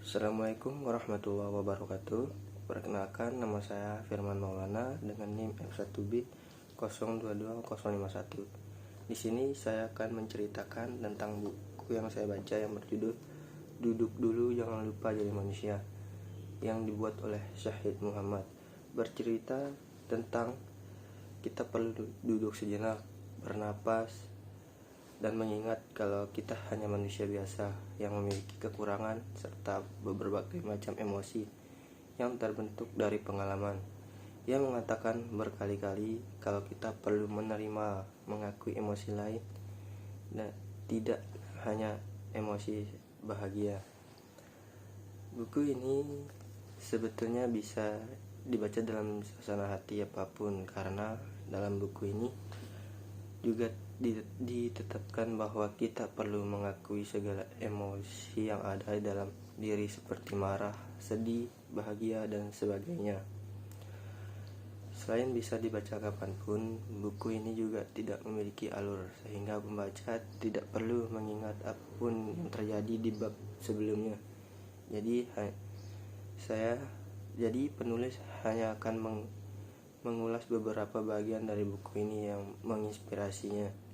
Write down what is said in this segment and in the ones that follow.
Assalamualaikum warahmatullahi wabarakatuh. Perkenalkan, nama saya Firman Maulana dengan NIM F1B 022051. Di sini saya akan menceritakan tentang buku yang saya baca yang berjudul Duduk Dulu Jangan Lupa Jadi Manusia, yang dibuat oleh Syahid Muhammad. Bercerita tentang kita perlu duduk sejenak, bernapas, dan mengingat kalau kita hanya manusia biasa yang memiliki kekurangan serta berbagai macam emosi yang terbentuk dari pengalaman. Ia mengatakan berkali-kali kalau kita perlu menerima, mengakui emosi lain dan tidak hanya emosi bahagia. Buku ini sebetulnya bisa dibaca dalam suasana hati apapun, karena dalam buku ini juga ditetapkan bahwa kita perlu mengakui segala emosi yang ada dalam diri seperti marah, sedih, bahagia, dan sebagainya. Selain bisa dibaca kapanpun, buku ini juga tidak memiliki alur, sehingga pembaca tidak perlu mengingat apapun yang terjadi di bab sebelumnya. Jadi penulis hanya akan mengulas beberapa bagian dari buku ini yang menginspirasinya.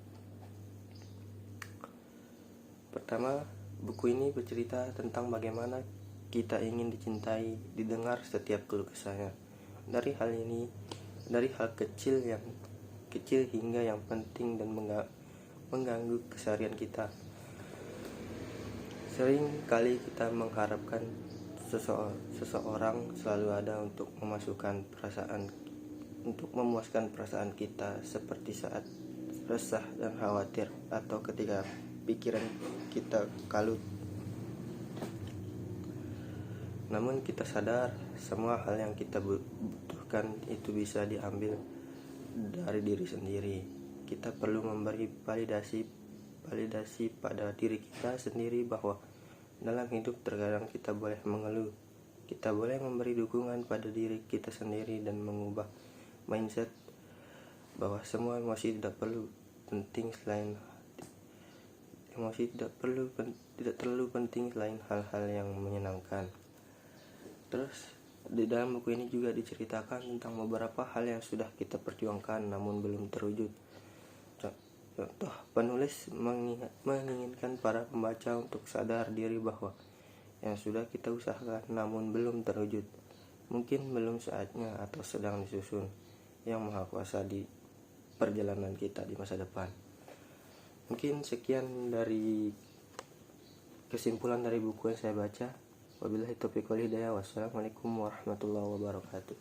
Pertama, buku ini bercerita tentang bagaimana kita ingin dicintai, didengar setiap keluh kesahnya. Dari hal kecil hingga yang penting dan mengganggu keseharian kita. Sering kali kita mengharapkan seseorang selalu ada untuk memuaskan perasaan kita, seperti saat resah dan khawatir atau ketika pikiran kita kalut. Namun kita sadar semua hal yang kita butuhkan itu bisa diambil dari diri sendiri. Kita perlu memberi validasi pada diri kita sendiri bahwa dalam hidup terkadang kita boleh mengeluh. Kita boleh memberi dukungan pada diri kita sendiri dan mengubah mindset bahwa semua emosi tidak terlalu penting selain hal-hal yang menyenangkan. Terus di dalam buku ini juga diceritakan tentang beberapa hal yang sudah kita perjuangkan namun belum terwujud. Contoh, penulis menginginkan para pembaca untuk sadar diri bahwa yang sudah kita usahakan namun belum terwujud mungkin belum saatnya atau sedang disusun Yang Maha Kuasa di perjalanan kita di masa depan. Mungkin sekian dari kesimpulan dari buku yang saya baca. Wabillahi taufiq wal hidayah. Wassalamualaikum warahmatullahi wabarakatuh.